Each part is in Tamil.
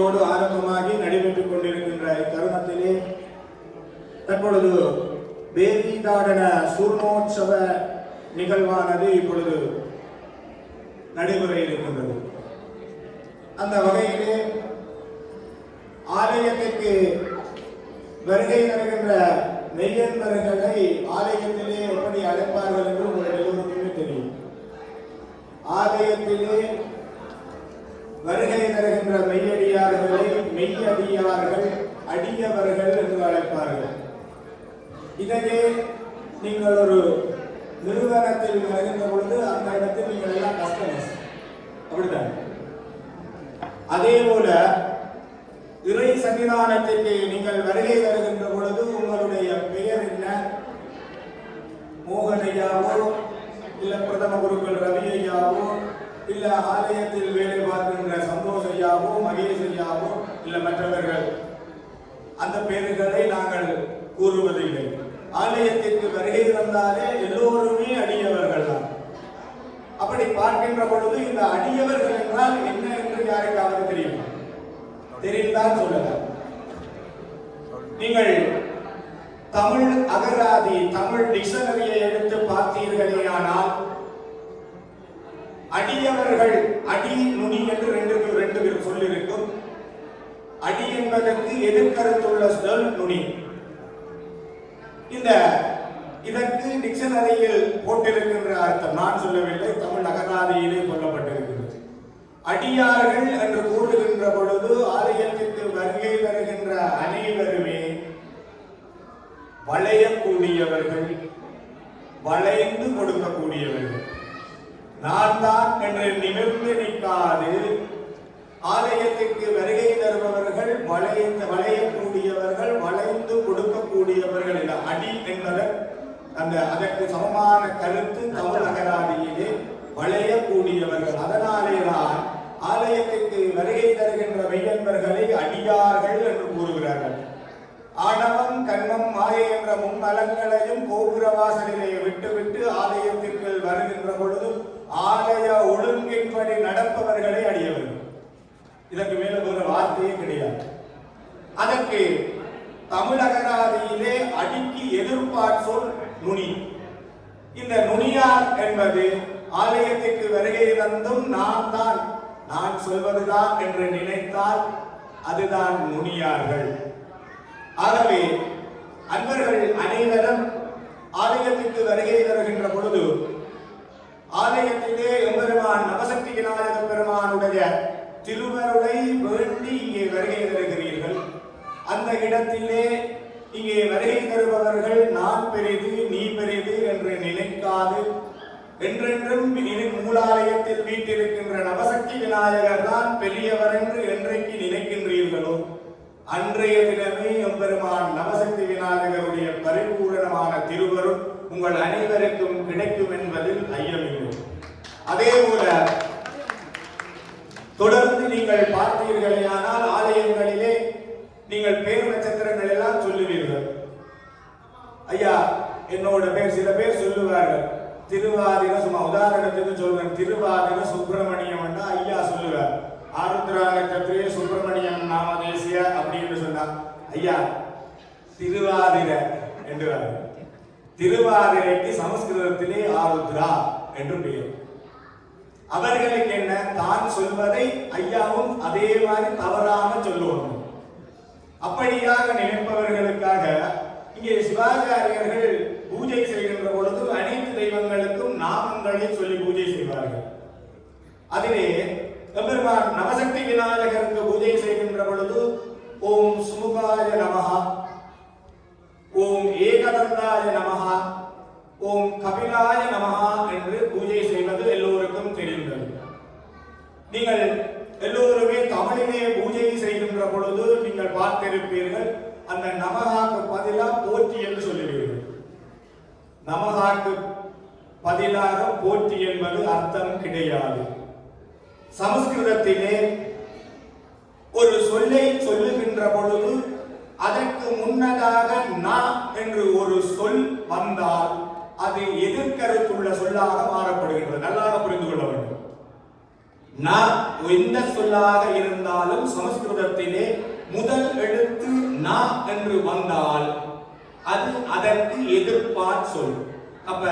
நிகழ்வோடு ஆரம்பமாகி நடைபெற்றுக் கொண்டிருக்கின்ற இத்தருணத்திலே தற்பொழுது வேதிதாடன சூர்ணோற்சவ நிகழ்வானது இப்பொழுது நடைபெற இருக்கின்றது. அந்த வகையிலே ஆலயத்திற்கு வருகை தருகின்ற மெய்யன்பர்களை ஆலயத்திலே எப்படி அழைப்பார்கள் என்று உங்கள் எல்லோருக்குமே தெரியும். ஆலயத்திலே வருகை தருகின்ற மெய்யடியார்களை மெய்யடியார்கள் அடியவர்கள் என்று அழைப்பார்கள். இதையே நீங்கள் ஒரு நிறுவனத்தில் வருகின்ற பொழுது அந்த இடத்தில் நீங்கள் எல்லாம் கஸ்டமர்ஸ், அப்படித்தான். அதே போல இறை சன்னிதானத்திற்கு நீங்கள் வருகை தருகின்ற பொழுது உங்களுடைய பெயர் என்ன, மோகனையாவோ இல்ல பிரதம குருக்கள் ரவி ஐயாவோ இல்ல ஆலயத்தில் வேலை பார்க்கின்ற சந்தோஷ் ஐயாவோ மகேஷ் ஐயாவோ இல்ல மற்றவர்கள், அந்த பெயர்களை நாங்கள் கூறுவதில்லை. ஆலயத்திற்கு வருகை தந்தாலே எல்லோருமே அடியவர்கள் தான். அப்படி பார்க்கின்ற பொழுது இந்த அடியவர்கள் என்றால் என்ன என்று யாருக்காவது தெரியுமா? தெரிந்தால் சொல்லலாம். நீங்கள் தமிழ் அகராதி தமிழ் டிக்ஷனரியை எடுத்து பார்த்தீர்களேயானால் அடியவர்கள் அடி நுனி என்று ரெண்டு சொல்லிருக்கும். அடி என்பதற்கு எதிர்கருத்துள்ள சொல் நுனி. இதற்கு டிக்ஷனரியில் போட்டிருக்கின்ற அர்த்தம் நான் சொல்லவில்லை, தமிழ் அகராதியிலே சொல்லப்பட்டிருக்கிறது. அடியார்கள் என்று கூறுகின்ற பொழுது ஆலயத்திற்கு வருகை வருகின்ற அனைவருமே வளையக்கூடியவர்கள், வளைந்து கொடுக்கக்கூடியவர்கள். நான் தான் என்று நிமிர்ந்து நிற்காது ஆலயத்திற்கு வருகை தருபவர்கள் வளையக்கூடியவர்கள், வளைந்து கொடுக்கக்கூடியவர்கள். அடி என்பதன் அதற்கு சமமான கருத்து தமிழ் அகராதியிலே வளையக்கூடியவர்கள். அதனாலேதான் ஆலயத்திற்கு வருகை தருகின்ற மெய்யன்பர்களை அடியார்கள் என்று கூறுகிறார்கள். ஆணவம் கண்மம் மாயை என்ற முன்னலங்களையும் கோபுர வாசலிலே விட்டுவிட்டு ஆலயத்திற்கு வருகின்ற பொழுது ஆலய ஒழுங்கின்படி நடப்பவர்களை அடியவர்கள். இதற்கு மேல ஒரு வார்த்தையே கிடையாது. அதற்கு தமிழகராதியிலே அடிக்கு எதிர்பார்த்த சொல் நுனி. இந்த நுனியார் என்பது ஆலயத்திற்கு வருகை தந்தும் நான் சொல்வதுதான் என்று நினைத்தால் அதுதான் நுனியார்கள். ஆகவே அன்பர்கள் அனைவரும் ஆலயத்திற்கு வருகை தருகின்ற பொழுது ஆலயத்திலே எம்பெருமான் நவசக்தி விநாயக பெருமானுடைய திருவருளை வேண்டி இங்கே வருகை தருகிறீர்கள். அந்த இடத்திலே இங்கே வருகை தருபவர்கள் நான் பெரிது நீ பெரிது என்று நினைக்காது என்றென்றும் மூலாலயத்தில் வீட்டிருக்கின்ற நவசக்தி விநாயகர் தான் பெரியவர் என்று என்றைக்கு நினைக்கின்றீர்களோ அன்றைய தினமே எம்பெருமான் நவசக்தி விநாயகருடைய பரிபூரணமான திருவருள் உங்கள் அனைவருக்கும் கிடைக்கும் என்பதில் ஐயமில்லை. அதே போல தொடர்ந்து நீங்கள் பார்த்தீர்களேயானால் ஆலயங்களிலே நீங்கள் பேர் நட்சத்திரங்கள் எல்லாம் சொல்லுவீர்கள். ஐயா என்னோட பேர், சில பேர் சொல்லுவார்கள் திருவாதிர, சும்மா உதாரணத்துக்கு சொல்றேன், திருவாதிர சுப்பிரமணியம் என்றா ஐயா சொல்லுவார். ஆருத்ரா நட்சத்திரே சுப்பிரமணியம் நாமதேசிய அப்படின்னு சொன்னா ஐயா திருவாதிர என்று. திருவாதிரைக்கு சமஸ்கிருதத்திலே ஆருத்ரா என்று பெயர். அவர்களுக்கு என்ன, தான் சொல்வதை ஐயாவும் அதே மாதிரி தவறாம சொல்லுவாங்க. அப்படியாக நினைப்பவர்களுக்காக இங்கே சிவாச்சாரியர்கள் பூஜை செய்கின்ற பொழுது அனைத்து தெய்வங்களுக்கும் நாமங்களை சொல்லி பூஜை செய்வார்கள். அதிலே எம்பெருமான் நவசக்தி விநாயகருக்கு பூஜை செய்கின்ற பொழுது ஓம் சுமுகாய நமஹா, ஓம் ஏகதந்தாய நமஹா, ஓம் கபிலாய நமஹா என்று பூஜை செய்வது எல்லோருக்கும் தெரிந்தது. நீங்கள் எல்லோருமே தமிழிலே பூஜை செய்கின்ற பொழுது நீங்கள் பார்த்திருப்பீர்கள், அந்த நமகாக்கு பதிலாக போற்றி என்று சொல்லுவீர்கள். நமகாக்கு பதிலாக போற்றி என்பது அர்த்தம் கிடையாது. சமஸ்கிருதத்திலே ஒரு சொல்லை சொல்லுகின்ற பொழுது அதற்கு முன்னதாக ந என்று ஒரு சொல் வந்தால் அது எதிர்கருத்துள்ள சொல்லாக மாறப்படுகின்றது. நல்லாக புரிந்து கொள்ள வேண்டும். ந எந்த சொல்லாக இருந்தாலும் சமஸ்கிருதத்திலே முதல் எழுத்து ந என்று வந்தால் அது அதற்கு எதிர்ப்பாற் சொல். அப்ப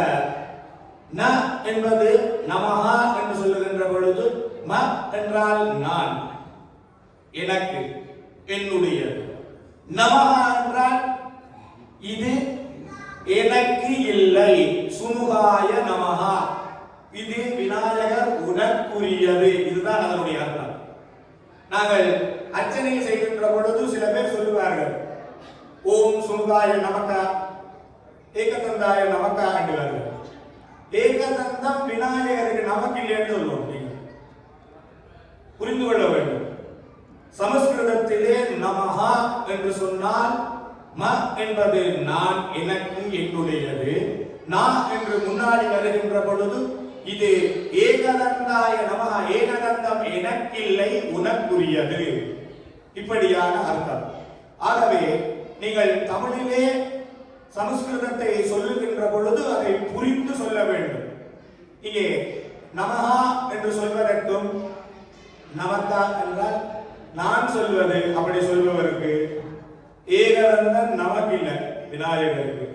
ந என்பது நமஹா என்று சொல்லுகின்ற பொழுது ம என்றால் நான், எனக்கு, என்னுடையது. நமஹா என்றால் இது எனக்கு இல்லை, சுமுகாய நமஹா, இது விநாயகர் உனக்குரியது. இதுதான் அதனுடைய அர்த்தம். நாங்கள் அர்ச்சனை செய்கின்ற பொழுது சில பேர் சொல்லுவார்கள், ஓம் சுமுகாய நமக்கா, ஏகதந்தாய நமக்கா என்றார்கள். ஏகதந்தம் விநாயகருக்கு நமக்கு இல்லைன்னு சொல்லுவோம். புரிந்து கொள்ள வேண்டும். சமஸ்கிருதத்திலே நமஹா என்று சொன்னால் ம என்பது நான், எனக்கு, என்னுடையது. நான் என்று முன்னாடி வருகின்ற பொழுது இது ஏகதந்தாய நமஹா, ஏகதந்தம் எனக்கில்லை உனக்குரியது, இப்படியான அர்த்தம். ஆகவே நீங்கள் தமிழிலே சமஸ்கிருதத்தை சொல்லுகின்ற பொழுது அதை புரிந்து சொல்ல வேண்டும். இங்கே நமஹா என்று சொல்வதற்கும் நமக்கா என்றால் நான் சொல்வது, அப்படி சொல்பவருக்கு ஏகதந்தம் நமக்கு இல்லை, விநாயகருக்கு.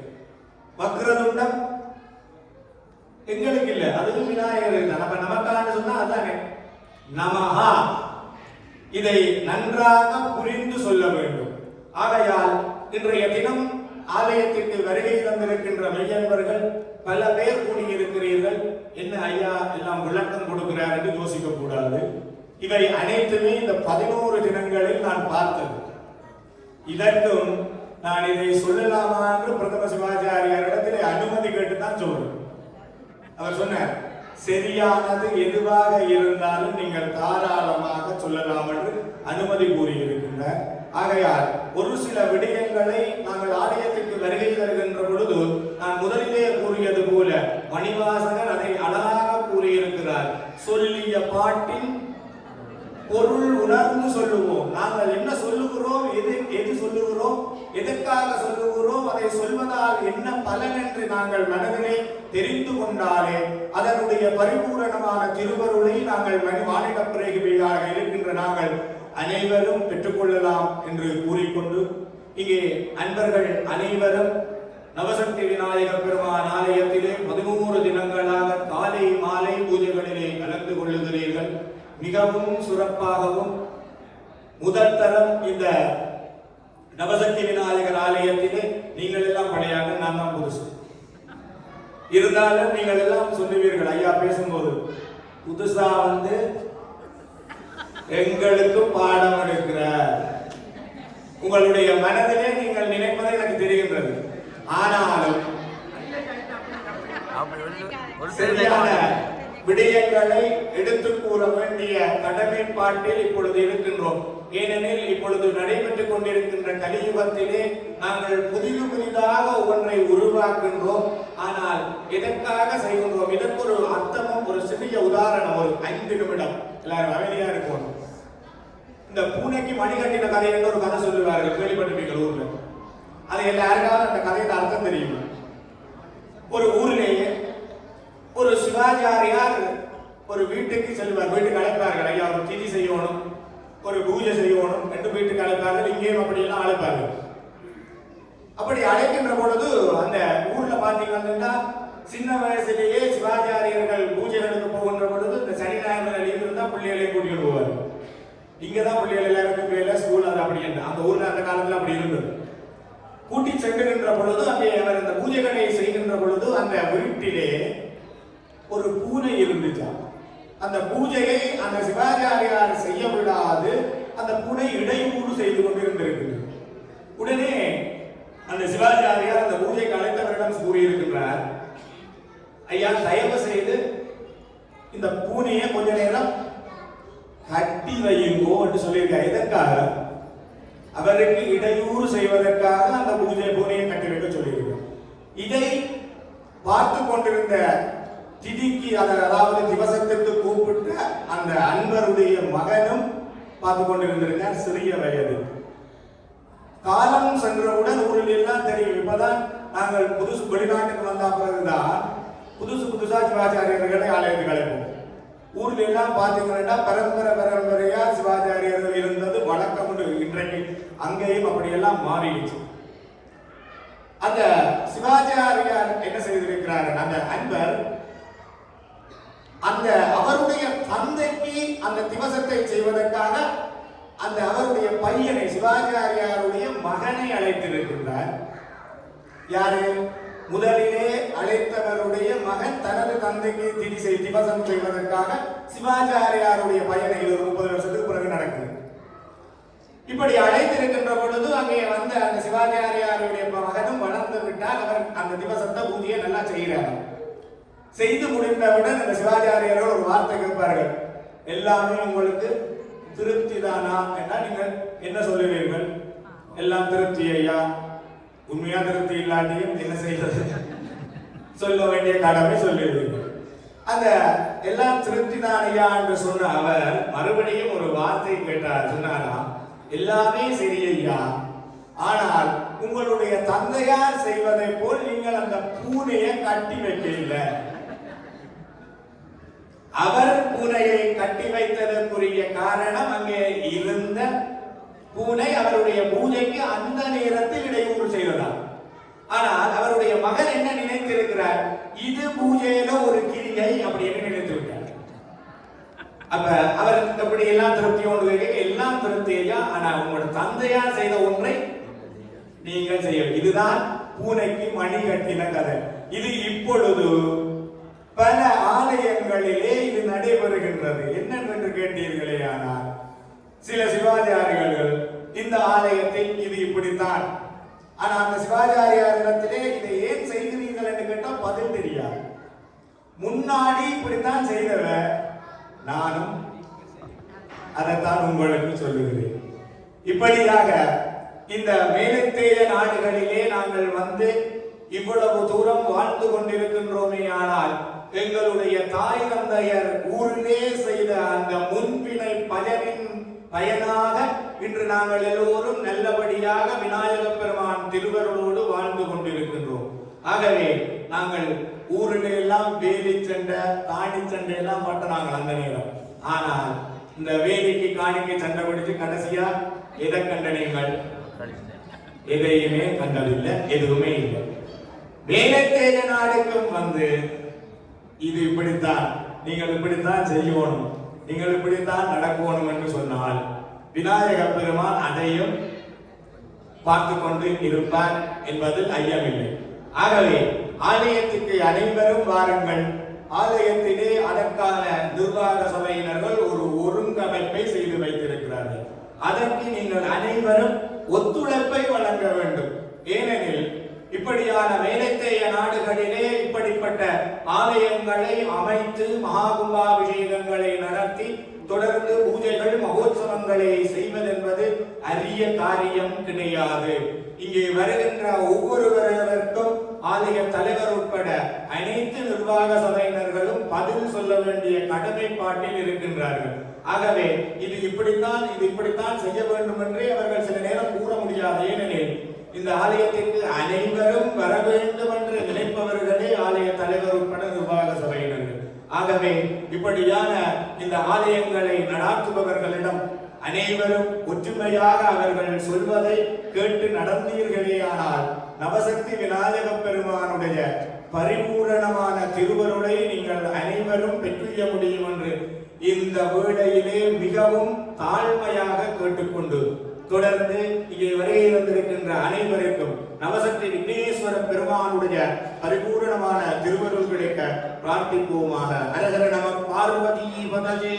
வக்ரதுண்டம் எங்களுக்கு இல்லை, அதுவும் விநாயகருக்கு தான். அப்ப நமக்கான்னு சொன்னா அதானே நமஹா. இதை நன்றாக புரிந்து சொல்ல வேண்டும். ஆகையால் இன்றைய தினம் ஆலயத்திற்கு வருகை தந்திருக்கின்ற மெய்யன்பர்கள் பல பேர் கூடியிருக்கிறீர்கள். என்ன ஐயா எல்லாம் விளக்கம் கொடுக்கிறார் என்று யோசிக்க கூடாது. இவை அனைத்துமே இந்த 11 தினங்களில் நான் பார்த்தது. இதற்கும் நான் இதை சொல்லலாமா என்று பிரதம சிவாச்சாரியாரிடத்தில் அனுமதி கேட்டுதான் சொல்றேன். அவர் சொன்னார், சரியானது எதுவாக இருந்தாலும் நீங்கள் தாராளமாக சொல்லலாம் என்று அனுமதி கூறியிருக்கின்றார். ஆகையால் ஒரு சில விடயங்களை நாங்கள் ஆலயத்திற்கு வருகை தருகின்ற பொழுது நான் முதலிலே கூறியது போல மணிவாசகர் அதை அழகாக கூறியிருக்கிறார். சொல்லிய பாட்டின் பொருள் உணர்ந்து சொல்லுவோம். நாங்கள் என்ன சொல்லுகிறோம், எது சொல்லுகிறோம், எதற்காக சொல்லுகிறோம், அதை சொல்வதால் என்ன பலன் என்று நாங்கள் மனதிலே தெரிந்து கொண்டாலே அதனுடைய பரிபூரணமான திருவருளை நாங்கள் மானிட பிரேகியாக இருக்கின்ற நாங்கள் அனைவரும் பெற்றுக்கொள்ளலாம் என்று கூறிக்கொண்டு இங்கே அன்பர்கள் அனைவரும் நவசக்தி விநாயகர் பெருமான் ஆலயத்திலே 11 தினங்களாக காலை மாலை பூஜைகளிலே கலந்து கொள்ளுகிறீர்கள். மிகவும் சிறப்பாகவும் முதல் தரம் இந்த நவசக்தி விநாயகர் ஆலயத்திலே நீங்கள் எல்லாம் படையாக, நான் தான் புதுசு. இருந்தாலும் நீங்கள் எல்லாம் சொல்லுவீர்கள், ஐயா பேசும்போது புதுசா வந்து எங்களுக்கு பாடம் எடுக்கிறார். உங்களுடைய மனதிலே நீங்கள் நினைப்பதை எனக்கு தெரிகின்றது. ஆனாலும் சரியான விடயங்களை எடுத்துக் கூற வேண்டிய கடமைப்பாட்டில் இப்பொழுது இருக்கின்றோம். ஏனெனில் இப்பொழுது நடைபெற்றுக் கொண்டிருக்கின்ற கலியுகத்திலே நாங்கள் புதிதாக ஒன்றை உருவாக்குகின்றோம். ஆனால் எதற்காக செய்கின்றோம்? இதற்கு ஒரு அர்த்தமும் ஒரு சிறிய உதாரணம், ஒரு 5 நிமிடம் எல்லாரும் அமைதியா இருக்கும். இந்த பூனைக்கு மணி கட்டின கதை என்று ஒரு கதை சொல்லுவார்கள், கேள்விப்பட்டிருப்பீர்கள் ஊர்ல. அது எல்லாருக்காவது அந்த கதையின் அர்த்தம் தெரியும். ஒரு ஊரிலேயே ஒரு சிவாச்சாரியார் ஒரு வீட்டுக்கு செல்வார். வீட்டுக்கு அழைப்பார்கள், ஐயா ஒரு திதி செய்யணும், ஒரு பூஜை செய்யணும் என்று வீட்டுக்கு அழைப்பார்கள். இங்கேயும் அப்படியெல்லாம் அழைப்பார்கள். அப்படி அழைக்கின்ற பொழுது அந்த ஊர்ல பாத்தீங்கன்னா சின்ன வயசுலேயே சிவாச்சாரியர்கள் பூஜைகளுக்கு போகின்ற பொழுது இந்த சனி ஞாயிறு லீவ் இருந்தா பிள்ளைகளையும் கூட்டிட்டு போவார். இங்கதான் பிள்ளைகள் எல்லாருக்கும் வேலை ஸ்கூல் அது அப்படி என்று அந்த ஊர்ல அந்த காலத்துல அப்படி இருந்தது. கூட்டி சென்றுகின்ற பொழுது அங்கே அவர் அந்த பூஜைகளை செய்கின்ற பொழுது அந்த வீட்டிலே ஒரு பூனை இருந்துச்சா. அந்த பூஜையை அந்த சிவாச்சாரியார் செய்ய விடாது அந்த பூனை இடையூறு செய்து கொண்டிருந்திருக்கு. உடனே அந்த சிவாச்சாரியார் அந்த பூஜைக்கு அழைத்தவரிடம் கூறியிருக்கின்றார், ஐயா தயவு செய்து இந்த பூனையை கொஞ்ச நேரம் கட்டி வையுங்கோ என்று சொல்லியிருக்கார். எதற்காக? அவருக்கு இடையூறு செய்வதற்காக அந்த பூனையை கட்டி வைக்க சொல்லியிருக்கிறார். இதை பார்த்து கொண்டிருந்த திதிக்கு அதாவது திவசத்திற்கு கூப்பிட்ட அந்த அன்பருடைய மகனும் பார்த்து கொண்டிருந்திருக்கார், சிறிய வயது. காலம் சென்றவுடன் ஊரில் எல்லாம் தெரியும். இப்பதான் நாங்கள் வெளிநாட்டுக்கு வந்த பிறகுதான் புதுசா சிவாச்சாரியர்களை ஆலயத்துக்கு அழைப்போம். ஊர்ல எல்லாம் பாத்தீங்கன்னா பரம்பரையா சிவாச்சாரியர்கள் இருந்தது வழக்கம். இன்றைக்கு அங்கேயும் அப்படியெல்லாம் மாறிடுச்சு. அந்த சிவாச்சாரியார் என்ன செய்திருக்கிறார், அந்த அன்பர் அந்த அவருடைய தந்தைக்கு அந்த திவசத்தை செய்வதற்காக அந்த அவருடைய பையனை சிவாச்சாரியாருடைய மகனை அழைத்திருக்கின்றார். யாரு? முதலிலே அழைத்தவருடைய மகன் தனது தந்தைக்கு திவசம் செய்வதற்காக சிவாச்சாரியாருடைய பையனை 30 வருஷத்துக்கு பிறகு நடக்குது. இப்படி அழைத்திருக்கின்ற பொழுது அங்கே வந்த அந்த சிவாச்சாரியாருடைய மகனும் வளர்ந்து விட்டால் அவர் அந்த திவசத்தை பூஜையை நல்லா செய்கிறார். செய்து முடிந்தவுடன் அந்த சிவாச்சாரியர்கள் ஒரு வார்த்தை கேட்பார்கள், எல்லாமே உங்களுக்கு திருப்தி தானா என்றால் நீங்கள் என்ன சொல்லுவீர்கள்? எல்லாம் திருப்தி ஐயா. உண்மையா திருப்தி இல்லாட்டியும் என்ன செய்வது, சொல்ல வேண்டிய கடமை சொல்லிடுவீர்கள். அந்த எல்லாம் திருப்தி தான் ஐயா என்று சொன்ன அவர் மறுபடியும் ஒரு வார்த்தை கேட்டார். சொன்னாராம், எல்லாமே சரி ஐயா, ஆனால் உங்களுடைய தந்தையார் செய்வதை போல் நீங்கள் அந்த பூனையை கட்டி வைக்கல. அவர் பூனையை கட்டி வைத்ததற்குரிய காரணம் அங்கே இருந்த பூனை அவருடைய பூஜைக்கு அந்த நேரத்தில் இடையூறு செய்ததால். ஆனால் அவருடைய மகன் என்ன நினைத்திருக்கிறார், இது பூஜையில ஒரு கிரியை அப்படின்னு நினைத்து விட்டார். அப்ப அவர் அப்படி எல்லாம் திருப்தியோடு எல்லாம் திருப்தியா, ஆனா உங்களோட தந்தையார் செய்த ஒன்றை நீங்கள் செய்ய. இதுதான் பூனைக்கு மணி கட்டின கதை. இது இப்பொழுது பல ஆலயங்களிலே இது நடைபெறுகின்றது. என்னென்று கேட்டீர்களே, ஆனால் சில சிவாச்சாரியர்கள் இந்த ஆலயத்தில் இது இப்படித்தான், ஆனா அந்த சிவாச்சாரியாரிடத்திலே இதை ஏன் செய்கிறீர்கள் என்று கேட்டால் பதில் தெரியாது. முன்னாடி இப்படித்தான் செய்தவ, நானும் அதைத்தான் உங்களுக்கு சொல்லுகிறேன். இப்படியாக இந்த மேலத்தேய நாடுகளிலே நாங்கள் வந்து இவ்வளவு தூரம் வாழ்ந்து கொண்டிருக்கின்றோமே, ஆனால் எங்களுடைய தாய் தந்தையர் ஊரிலே செய்த அந்த முன்பினை பயனாக இன்று நாங்கள் எல்லோரும் நல்லபடியாக விநாயக பெருமான் திருவருளோடு வாழ்ந்து கொண்டிருக்கின்றோம். ஆகவே நாங்கள் ஊரிலே எல்லாம் வேலி சண்டை காணி சண்டை எல்லாம் பண்றாங்க அந்த நேரம். ஆனால் இந்த வேலிக்கு காணிக்கு சண்டை பிடிச்சு கடைசியா எதை கண்டனீங்கள்? எதையுமே கண்டதில்லை, எதுவுமே இல்லை. மேலத்தேய நாடுக்கும் வந்து இது இப்படித்தான், நீங்கள் இப்படித்தான் செய்யணும், நீங்கள் இப்படித்தான் நடக்கணும் என்று சொன்னால் விநாயக பெருமான் அதையும் பார்த்து கொண்டு இருப்பார் என்பதில் ஐயமில்லை. ஆகவே ஆலயத்துக்கு அனைவரும் வாருங்கள். ஆலயத்திலே அதற்கான நிர்வாக சபையினர்கள் ஒரு ஒருங்கமைப்பை செய்து வைத்திருக்கிறார்கள். அதற்கு நீங்கள் அனைவரும் ஒத்துழைப்பை வழங்க வேண்டும். ஏனெனில் இப்படியான மேலத்தேய நாடுகளிலே இப்படிப்பட்ட ஆலயங்களை அமைத்து மகாகும்பாபிஷேகங்களை நடத்தி தொடர்ந்து பூஜைகள் மகோத்சவங்களை செய்வதென்பது அரிய காரியம் கிடையாது. இங்கே வருகின்ற ஒவ்வொருவருக்கும் ஆலய தலைவர் உட்பட அனைத்து நிர்வாக சபையினர்களும் பதில் சொல்ல வேண்டிய கடமைப்பாட்டில் இருக்கின்றார்கள். ஆகவே இது இப்படித்தான் செய்ய வேண்டும் என்றே அவர்கள் சில நேரம் கூற முடியாது. ஏனெனில் இந்த ஆலயத்திற்கு அனைவரும் வர வேண்டும் என்று நினைப்பவர்களே ஆலய தலைவர் உட்பட நிர்வாக சபையினர்கள். ஆகவே இப்படியான இந்த ஆலயங்களை நடாத்துபவர்களிடம் அனைவரும் ஒற்றுமையாக அவர்கள் சொல்வதை கேட்டு நடந்தீர்களே, ஆனால் நவசக்தி விநாயக பெருமானுடைய பரிபூரணமான திருவருளை நீங்கள் அனைவரும் பெற்றுய முடியும் என்று இந்த வேளையிலே மிகவும் தாழ்மையாக கேட்டுக்கொண்டு தொடர்ந்து இங்கே வருகை வந்திருக்கின்ற அனைவருக்கும் நவசக்தி விக்னேஸ்வர பெருமானுடைய பரிபூரணமான திருவருள் கிடைக்க பிரார்த்திப்போமாக. ஹர ஹர நம பார்வதி பதஜே.